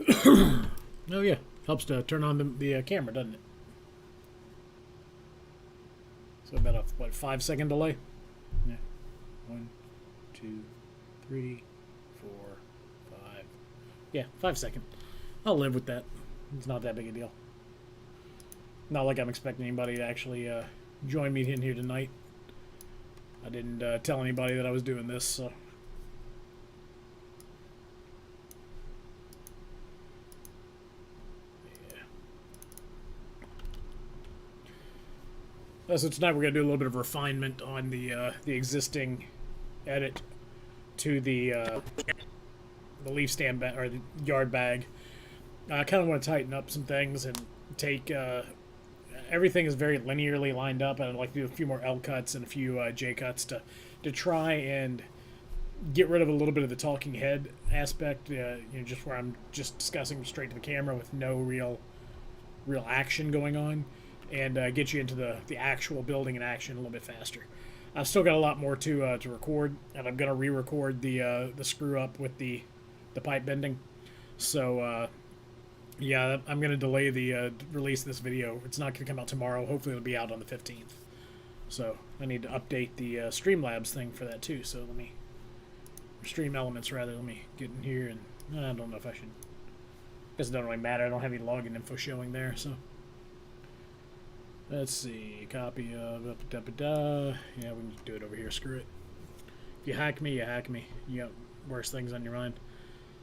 Oh yeah, helps to turn on the camera, doesn't it? So about a what 5 second delay? Yeah. 1, 2, 3, 4, 5. Yeah, 5 second. I'll live with that. It's not that big a deal. Not like I'm expecting anybody to actually join me in here tonight. I didn't tell anybody that I was doing this, so. So tonight we're gonna do a little bit of refinement on the existing edit to the leaf stand bag or the yard bag. I kind of want to tighten up some things and take everything is very linearly lined up, and I'd like to do a few more L cuts and a few J cuts to try and get rid of a little bit of the talking head aspect. Just where I'm just discussing straight to the camera with no real action going on, and get you into the actual building and action a little bit faster. I've still got a lot more to record, and I'm gonna re-record the screw up with the pipe bending. So yeah, I'm gonna delay the release of this video. It's not gonna come out tomorrow. Hopefully, it'll be out on the 15th. So I need to update the Streamlabs thing for that too. So let me Stream Elements rather. Let me get in here, and I don't know if I should. I guess it doesn't really matter. I don't have any login info showing there, so. Let's see, copy of, yeah, we can do it over here, screw it. If you hack me, you hack me. You got worse things on your mind.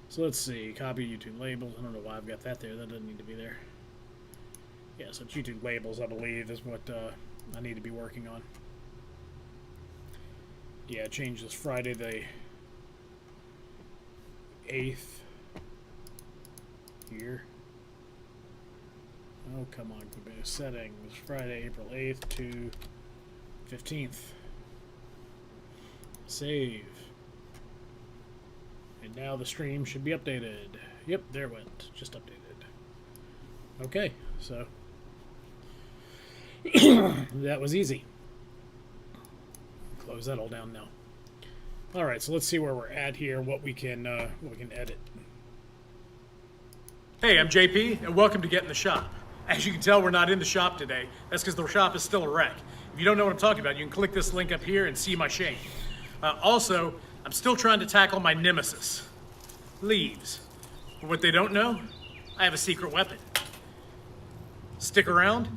So let's see, copy YouTube labels. I don't know why I've got that there, that doesn't need to be there. Yeah, so it's YouTube labels, I believe, is what I need to be working on. Yeah, change this Friday the 8th here. Oh, come on, go back to settings. Friday, April 8th to 15th. Save. And now the stream should be updated. Yep, there it went. Just updated. Okay, so. That was easy. Close that all down now. Alright, so let's see where we're at here, what we can edit. Hey, I'm JP, and welcome to Get in the Shop. As you can tell, we're not in the shop today. That's because the shop is still a wreck. If you don't know what I'm talking about, you can click this link up here and see my shame. Also, I'm still trying to tackle my nemesis, leaves. For what they don't know, I have a secret weapon. Stick around,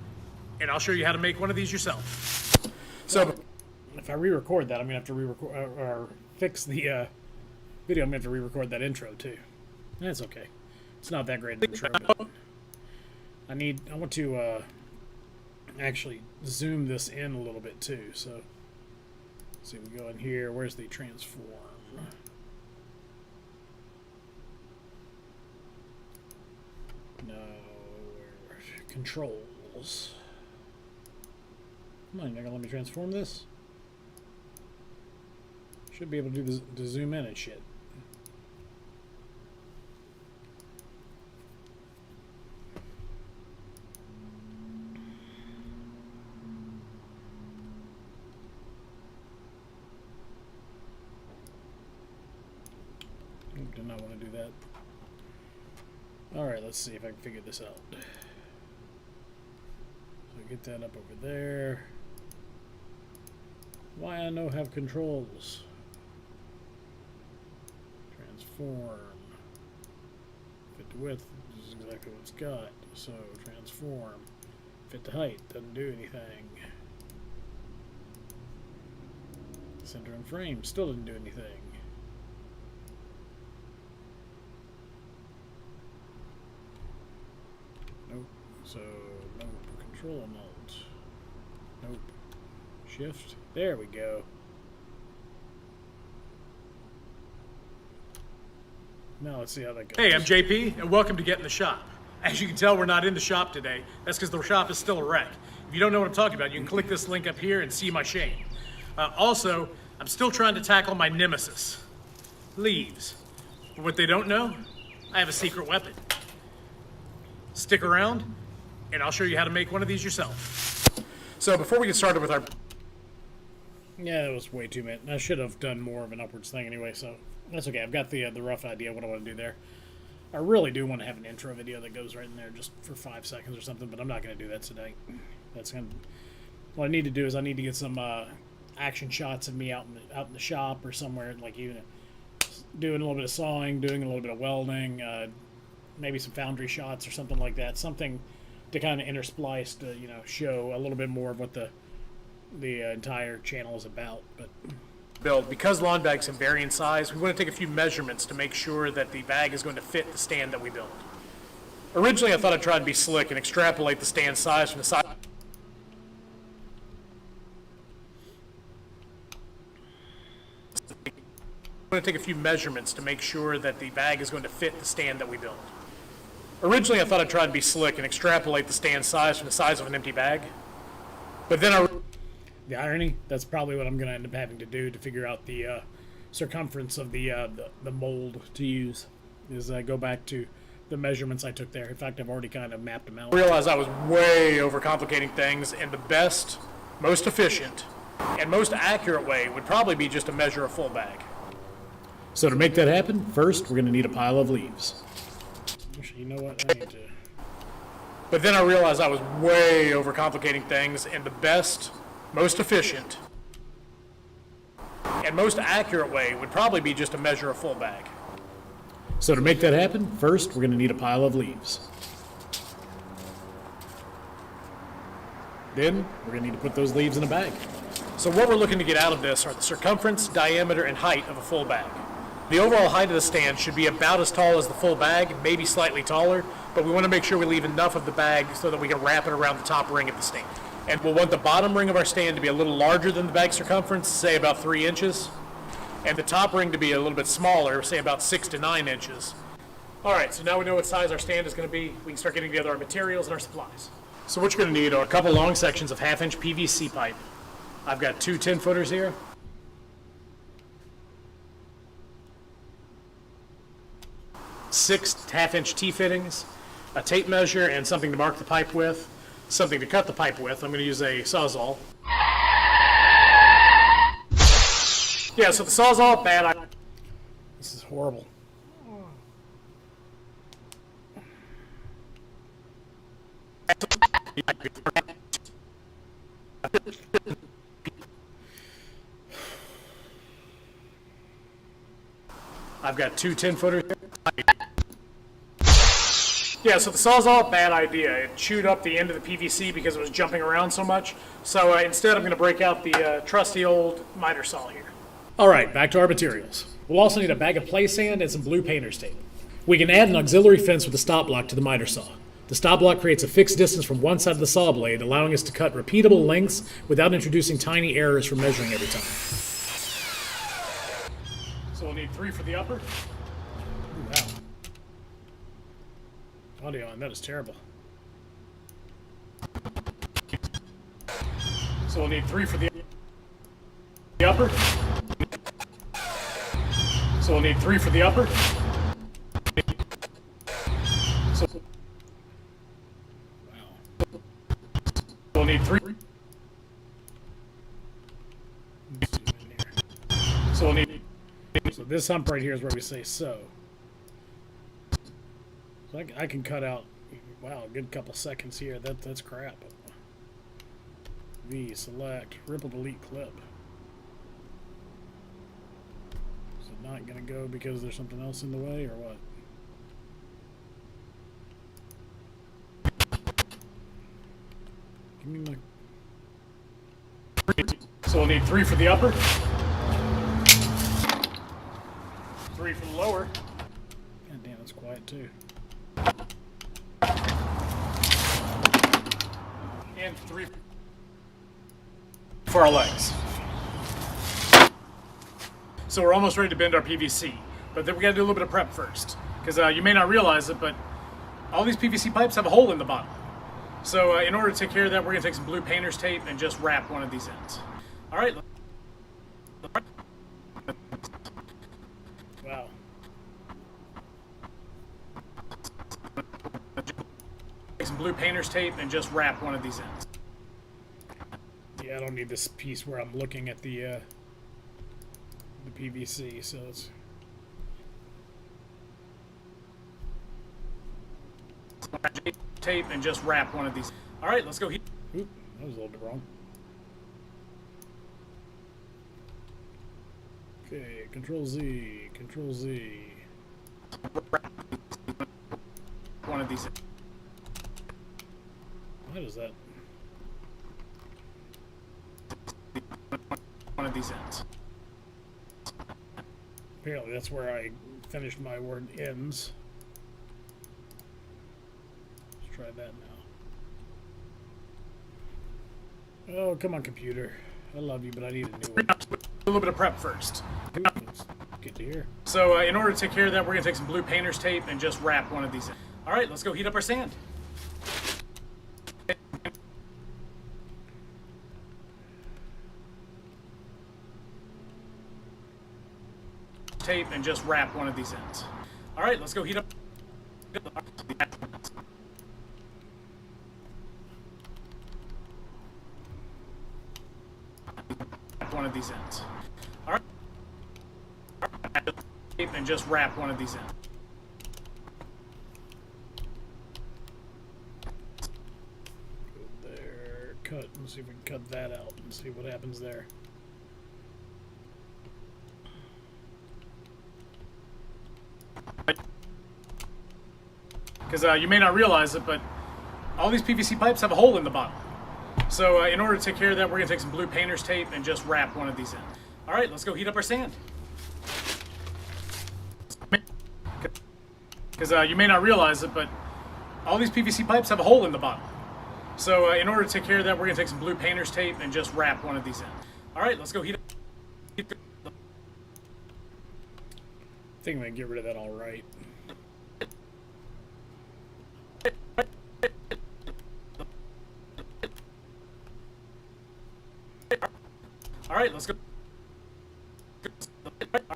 and I'll show you how to make one of these yourself. So, if I re-record that, I'm gonna have to re-record or fix the video. I'm gonna have to re-record that intro too. That's okay. It's not that great an intro, but I want to actually zoom this in a little bit too. So, let's see, we go in here. Where's the transform? No, controls. Come on, you're not gonna let me transform this? Should be able to do the zoom in and shit. Did not want to do that. Alright, let's see if I can figure this out. So get that up over there. Why I no have controls? Transform. Fit to width. This is exactly what it's got. So transform. Fit to height. Doesn't do anything. Center and frame. Still didn't do anything. Nope. So, nope. Control and Alt. Nope. Shift. There we go. Now let's see how that goes. Hey, I'm JP, and welcome to Get in the Shop. As you can tell, we're not in the shop today. That's because the shop is still a wreck. If you don't know what I'm talking about, you can click this link up here and see my shame. Also, I'm still trying to tackle my nemesis, leaves. For what they don't know, I have a secret weapon. Stick around, and I'll show you how to make one of these yourself. So before we get started with our... Yeah, that was way too much. I should have done more of an upwards thing anyway, so that's okay. I've got the rough idea of what I want to do there. I really do want to have an intro video that goes right in there just for 5 seconds or something, but I'm not going to do that today. What I need to do is I need to get some action shots of me out in the shop or somewhere, like even doing a little bit of sawing, doing a little bit of welding, maybe some foundry shots or something like that. Something to kind of intersplice to, show a little bit more of what the entire channel is about. But build. Because lawn bags can vary in size, we want to take a few measurements to make sure that the bag is going to fit the stand that we build. Originally, I thought I'd try to be slick and extrapolate the stand size from the size. I'm going to take a few measurements to make sure that the bag is going to fit the stand that we build. Originally, I thought I'd try to be slick and extrapolate the stand size from the size of an empty bag. But then the irony, that's probably what I'm going to end up having to do to figure out the circumference of the mold to use, is go back to the measurements I took there. In fact, I've already kind of mapped them out. I realized I was way overcomplicating things, and the best, most efficient, and most accurate way would probably be just to measure a full bag. So to make that happen, first we're going to need a pile of leaves. Actually, you know what? I need to... But then I realized I was way overcomplicating things, and the best, most efficient, and most accurate way would probably be just to measure a full bag. So to make that happen, first we're going to need a pile of leaves. Then we're going to need to put those leaves in a bag. So what we're looking to get out of this are the circumference, diameter, and height of a full bag. The overall height of the stand should be about as tall as the full bag, maybe slightly taller, but we want to make sure we leave enough of the bag so that we can wrap it around the top ring of the stand. And we'll want the bottom ring of our stand to be a little larger than the bag circumference, say about 3 inches, and the top ring to be a little bit smaller, say about 6 to 9 inches. All right, so now we know what size our stand is going to be. We can start getting together our materials and our supplies. So what you're going to need are a couple long sections of 1/2-inch PVC pipe. I've got 2 10-footers here. 6 1/2-inch T-fittings, a tape measure, and something to mark the pipe with, something to cut the pipe with. I'm going to use a Sawzall. Yeah, so the Sawzall, bad. This is horrible. I've got 2 10-footers. Yeah, so the Sawzall, bad idea. It chewed up the end of the PVC because it was jumping around so much. So instead, I'm going to break out the trusty old miter saw here. All right, back to our materials. We'll also need a bag of play sand and some blue painter's tape. We can add an auxiliary fence with a stop block to the miter saw. The stop block creates a fixed distance from one side of the saw blade, allowing us to cut repeatable lengths without introducing tiny errors for measuring every time. So we'll need 3 for the upper. Ooh, wow. Audio on that is terrible. So we'll need 3 for the upper. So we'll need 3 for the upper. So Wow. we'll need 3. So we'll need. So this hump right here is where we say so. So I can cut out, wow, a good couple seconds here. That's crap. V, select, ripple delete clip. Is it not going to go because there's something else in the way or what? Give me my... So we'll need 3 for the upper. 3 for the lower. God damn, it's quiet too. And 3 for our legs. So we're almost ready to bend our PVC, but then we got to do a little bit of prep first, because you may not realize it, but all these PVC pipes have a hole in the bottom. So in order to take care of that, we're going to take some blue painter's tape and just wrap one of these ends. All right. Wow. Take some blue painter's tape and just wrap one of these ends. Yeah, I don't need this piece where I'm looking at the PVC, so it's... tape and just wrap one of these. All right, let's go. Oop, that was a little bit wrong. Okay, Control Z, Control Z. One of these. What is that? One of these ends. Apparently that's where I finished my word ends. Let's try that now. Oh, come on, computer. I love you, but I need a new one. A little bit of prep first. Let's get to here. So in order to take care of that, we're gonna take some blue painter's tape and just wrap one of these in. All right, let's go heat up our sand. Tape and just wrap one of these ends. All right, let's go heat up. One of these ends. All right. Tape and just wrap one of these ends. Go there, cut, and see if we can cut that out and see what happens there. Because you may not realize it, but all these PVC pipes have a hole in the bottom. So in order to take care of that, we're going to take some blue painter's tape and just wrap one of these in. All right, let's go heat up our sand. Because you may not realize it, but all these PVC pipes have a hole in the bottom. So in order to take care of that, we're going to take some blue painter's tape and just wrap one of these in. All right, let's go heat up. I think I'm gonna get rid of that all right. All right, let's go.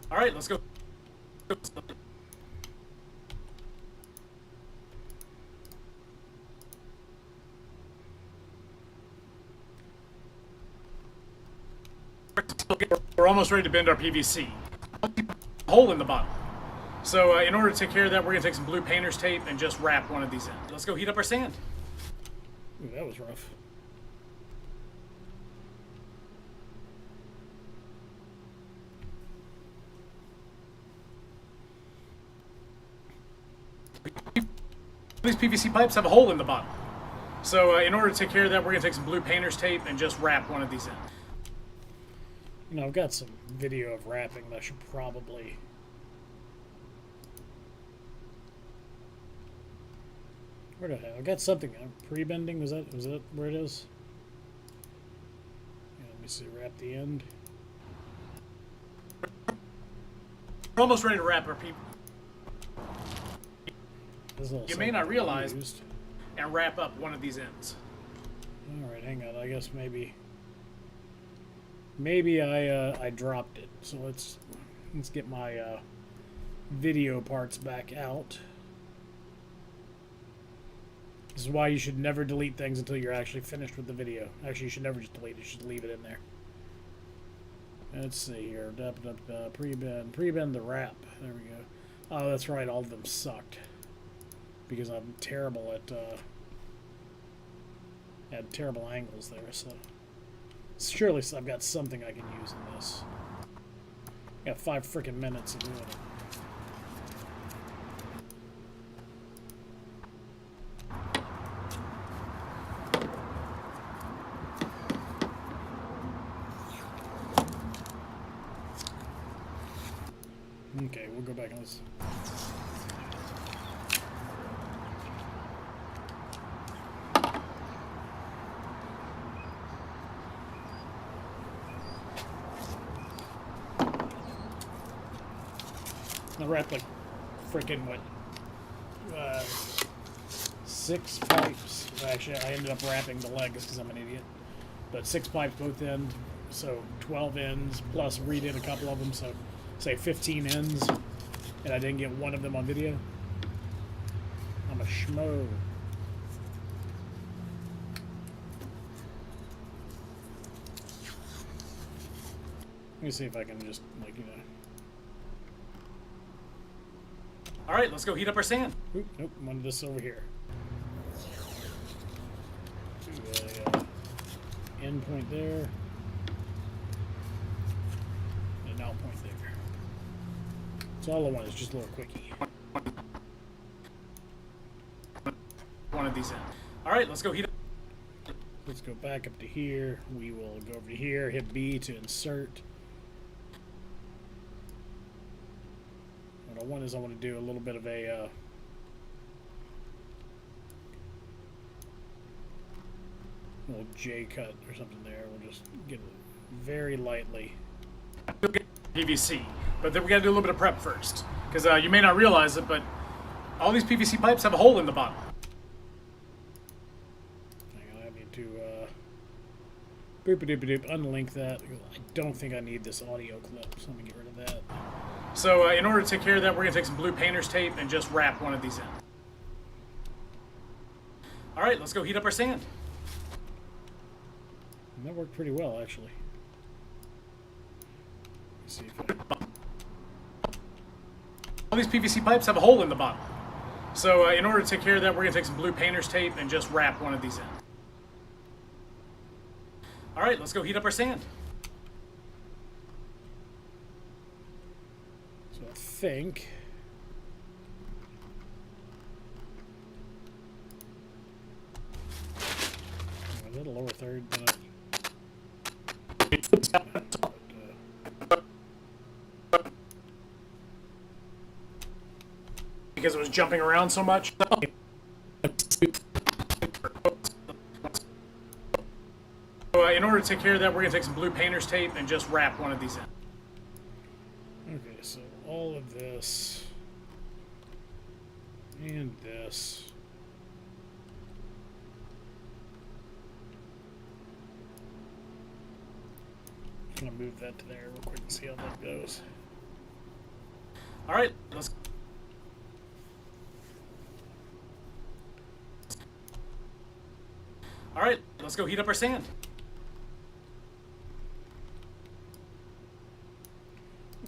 All right, let's go. We're almost ready to bend our PVC. Hole in the bottom. So in order to take care of that, we're gonna take some blue painter's tape and just wrap one of these in. Let's go heat up our sand. Ooh, that was rough. These PVC pipes have a hole in the bottom. So in order to take care of that, we're gonna take some blue painter's tape and just wrap one of these in. You know, I've got some video of wrapping that I should probably... Where the hell? I got something. Pre-bending, was that where it is? Yeah, let me see, wrap the end. We're almost ready to wrap our people. You may not realize and wrap up one of these ends. Alright, hang on. I guess maybe I dropped it. So let's get my video parts back out. This is why you should never delete things until you're actually finished with the video. Actually, you should never just delete it. You should leave it in there. Let's see here. Pre-bend the wrap. There we go. Oh, that's right. All of them sucked. Because I'm terrible at terrible angles there. So surely I've got something I can use in this. Got 5 freaking minutes of doing it. Okay, we'll go back and listen. I wrapped like freaking what? 6 pipes. Actually, I ended up wrapping the legs because I'm an idiot. But 6 pipes both ends, so 12 ends plus redid a couple of them, so say 15 ends, and I didn't get one of them on video. I'm a schmo. Let me see if I can just, like, you know. All right, let's go heat up our sand. Oop, nope, wanted this over here. a end point there. And an out point there. So all I want is just a little quickie. One of these in. All right, let's go heat up. Let's go back up to here. We will go over to here, hit B to insert. What I want is I want to do a little bit of a little J cut or something there. We'll just get it very lightly. PVC, but then we got to do a little bit of prep first, because you may not realize it, but all these PVC pipes have a hole in the bottom. Hang on, I need to boop-a-doop-a-doop, unlink that. I don't think I need this audio clip, so let me get rid of that. So in order to take care of that, we're going to take some blue painter's tape and just wrap one of these in. All right, let's go heat up our sand. And that worked pretty well, actually. Let's see if All these PVC pipes have a hole in the bottom. So in order to take care of that, we're going to take some blue painter's tape and just wrap one of these in. All right, let's go heat up our sand. So I think is that a lower third? Because it was jumping around so much. So in order to take care of that, we're going to take some blue painter's tape and just wrap one of these in. Okay, so all of this and this. I'm gonna move that to there real quick and see how that goes. All right, let's. All right, let's go heat up our sand.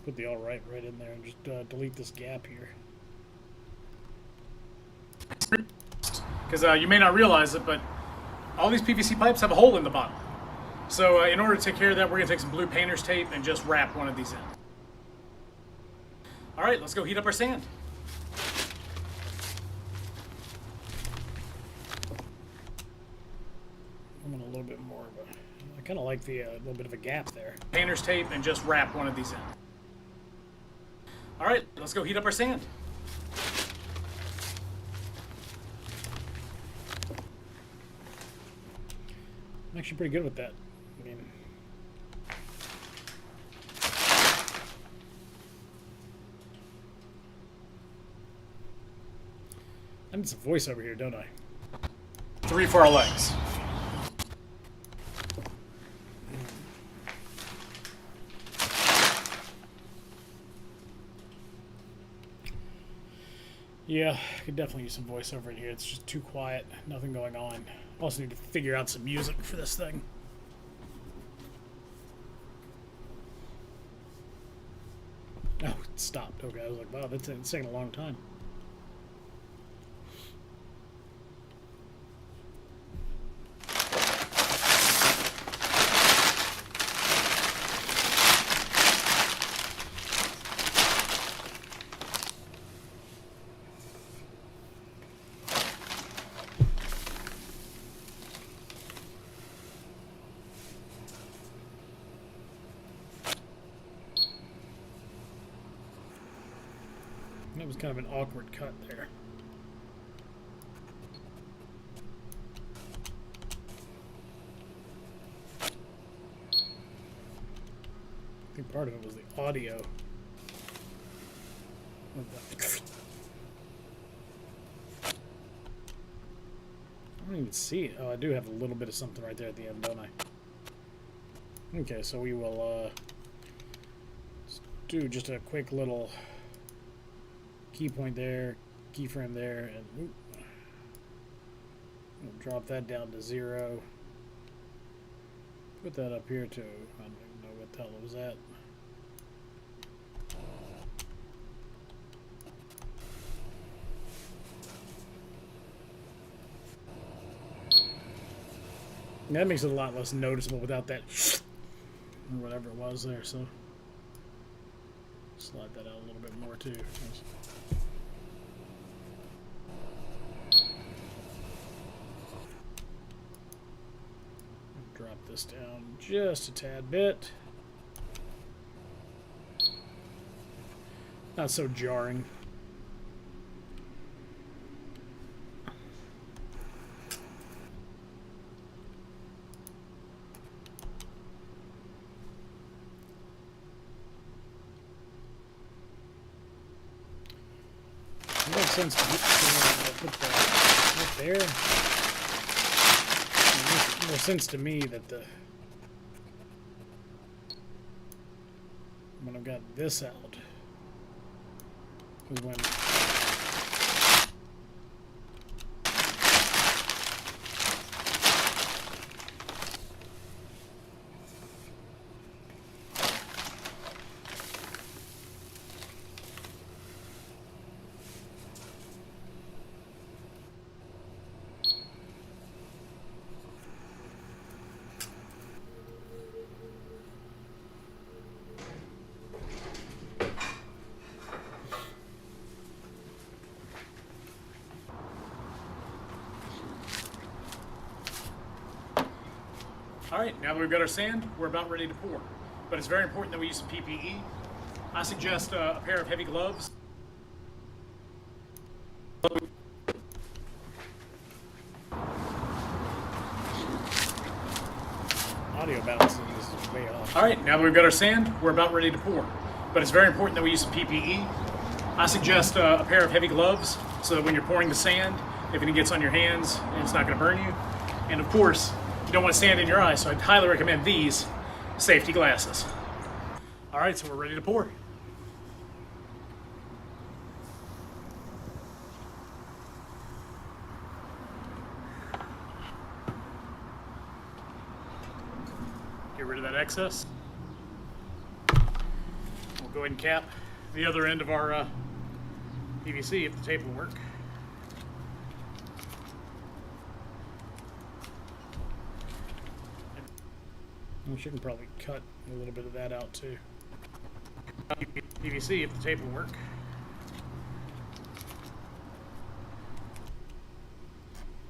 Put the all right in there and just delete this gap here. Because you may not realize it, but all these PVC pipes have a hole in the bottom. So in order to take care of that, we're going to take some blue painter's tape and just wrap one of these in. All right, let's go heat up our sand. I want a little bit more of a. I kind of like the little bit of a gap there. Painter's tape and just wrap one of these in. All right, let's go heat up our sand. I'm actually pretty good with that. I mean, I need some voice over here, don't I? 3 for our legs. Yeah, I could definitely use some voiceover in here. It's just too quiet, nothing going on. Also need to figure out some music for this thing. Oh, it stopped. Okay, I was like, wow, that's it's taking a long time. That was kind of an awkward cut there. I think part of it was the audio. I don't even see it. Oh, I do have a little bit of something right there at the end, don't I? Okay, so we will do just a quick little key point there, keyframe there, and we'll drop that down to 0. Put that up here too. I don't even know what the hell it was at. That makes it a lot less noticeable without that or whatever it was there, so slide that out a little bit more too. Drop this down just a tad bit. Not so jarring. It makes sense to put that right there. It makes more sense to me that when I've got this out is when All right, now that we've got our sand, we're about ready to pour. But it's very important that we use some PPE. I suggest a pair of heavy gloves. audio balancing is way off. All right, now that we've got our sand, we're about ready to pour. But it's very important that we use some PPE. I suggest a pair of heavy gloves so that when you're pouring the sand, if anything gets on your hands, it's not going to burn you. And of course, you don't want sand in your eyes, so I'd highly recommend these safety glasses. All right, so we're ready to pour. Get rid of that excess. We'll go ahead and cap the other end of our PVC if the tape will work. We should probably cut a little bit of that out too. PVC if the tape will work.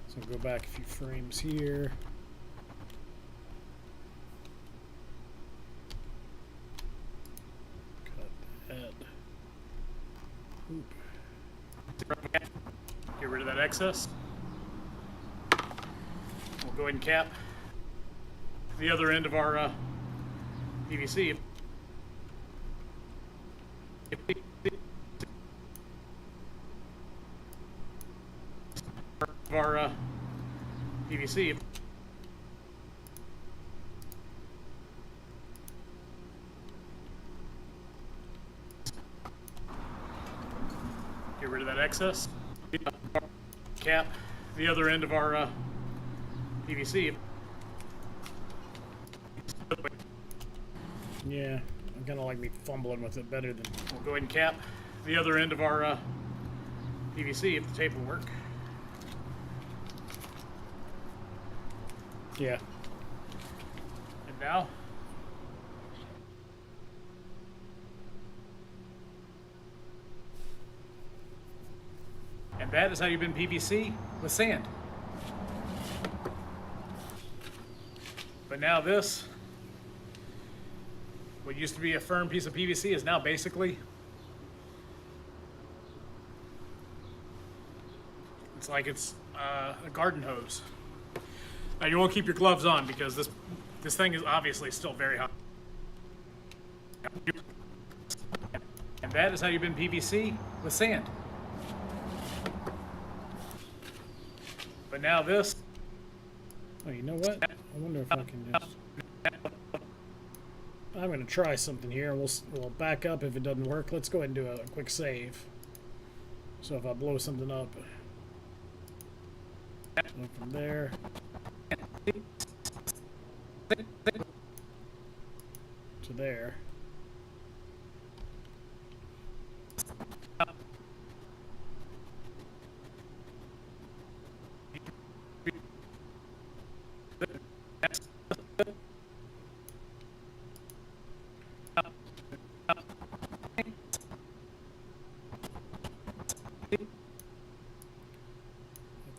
So go back a few frames here. Cut that. Oop. Get rid of that excess. We'll go ahead and cap the other end of our PVC. Of our PVC. Get rid of that excess. Cap the other end of our PVC. Yeah, I'm kind of like me fumbling with it better than. We'll go ahead and cap the other end of our PVC if the tape will work. Yeah. And now, and that is how you bend PVC with sand. But now this, what used to be a firm piece of PVC is now basically, it's like it's a garden hose. Now you won't keep your gloves on because this thing is obviously still very hot. And that is how you bend PVC with sand. But now this, Oh, you know what? I wonder if I can just. I'm gonna try something here, and we'll back up if it doesn't work. Let's go ahead and do a quick save. So if I blow something up, go from there to there.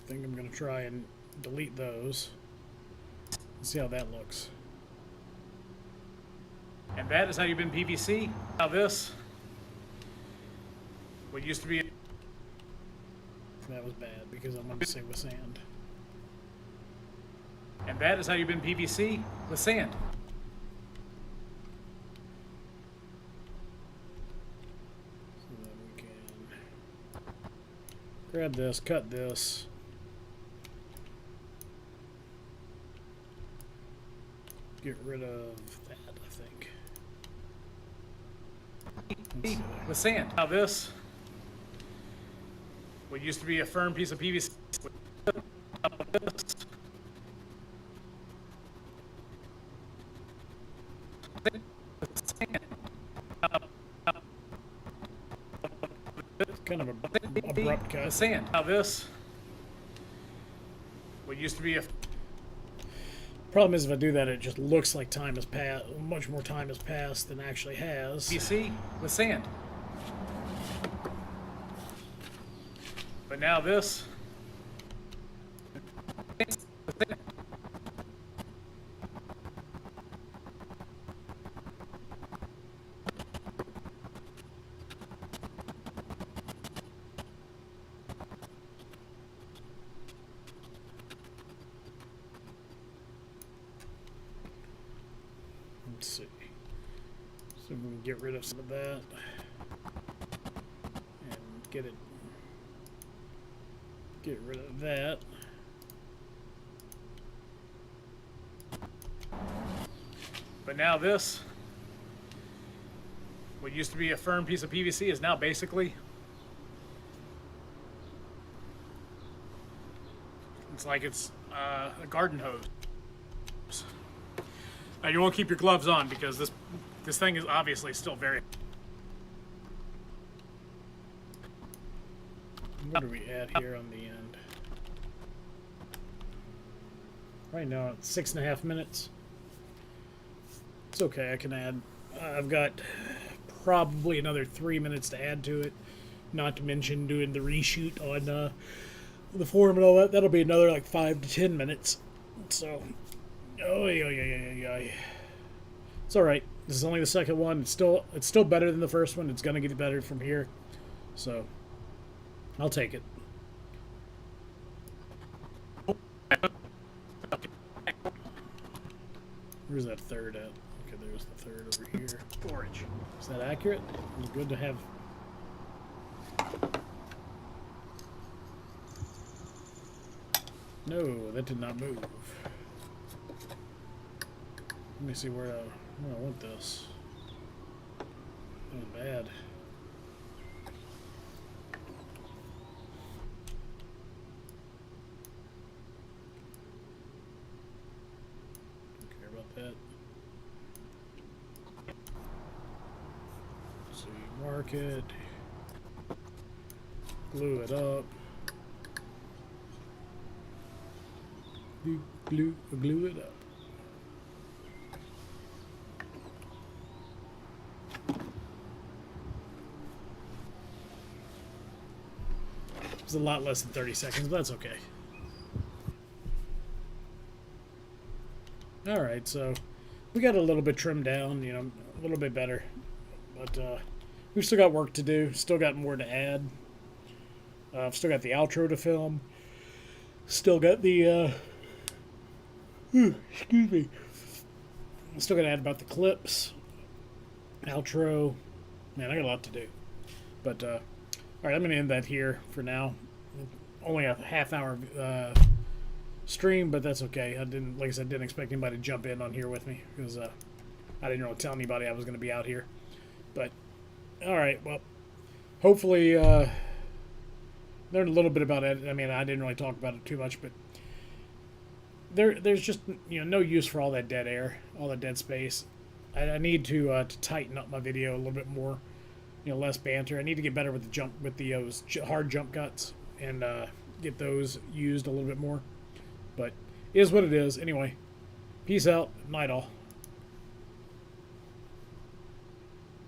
I think I'm going to try and delete those. Let's see how that looks. And that is how you've been PVC. Now this, what used to be... That was bad because I'm going to say with sand. And that is how you've been PVC with sand. So then we can grab this, cut this. Get rid of that, I think. With sand. Now this, what used to be a firm piece of PVC. Kind of a abrupt cut. Sand. Now this, what used to be a... Problem is, if I do that, it just looks like time has passed. Much more time has passed than actually has. PVC with sand. But now this. Let's see. So we can get rid of some of that and get rid of that. But now this, what used to be a firm piece of PVC is now basically, it's like it's a garden hose. Now you won't keep your gloves on because this thing is obviously still very... What do we add here on the end? Right now it's 6.5 minutes. It's okay, I can add. I've got probably another 3 minutes to add to it. Not to mention doing the reshoot on the forum and all that. That'll be another like 5 to 10 minutes. So, it's all right. This is only the second one. It's still better than the first one. It's gonna get better from here. So, I'll take it. Where's that third at? Okay, there's the third over here. Storage. Is that accurate? It's good to have. No, that did not move. Let me see where I want this. That was bad. Don't care about that. So you mark it, glue it up, glue it up. It's a lot less than 30 seconds, but that's okay. Alright, so we got a little bit trimmed down, a little bit better. But we've still got work to do, still got more to add. I've still got the outro to film. Still got the, excuse me. Still got to add about the clips. Outro. Man, I got a lot to do. But, alright, I'm going to end that here for now. Only a half-hour stream, but that's okay. Like I said, didn't expect anybody to jump in on here with me because I didn't really tell anybody I was going to be out here. But alright, well, hopefully learned a little bit about it. I mean, I didn't really talk about it too much, but there's just no use for all that dead air, all that dead space. I need to tighten up my video a little bit more, less banter. I need to get better with the hard jump cuts and get those used a little bit more. But it is what it is. Anyway, peace out. Night all.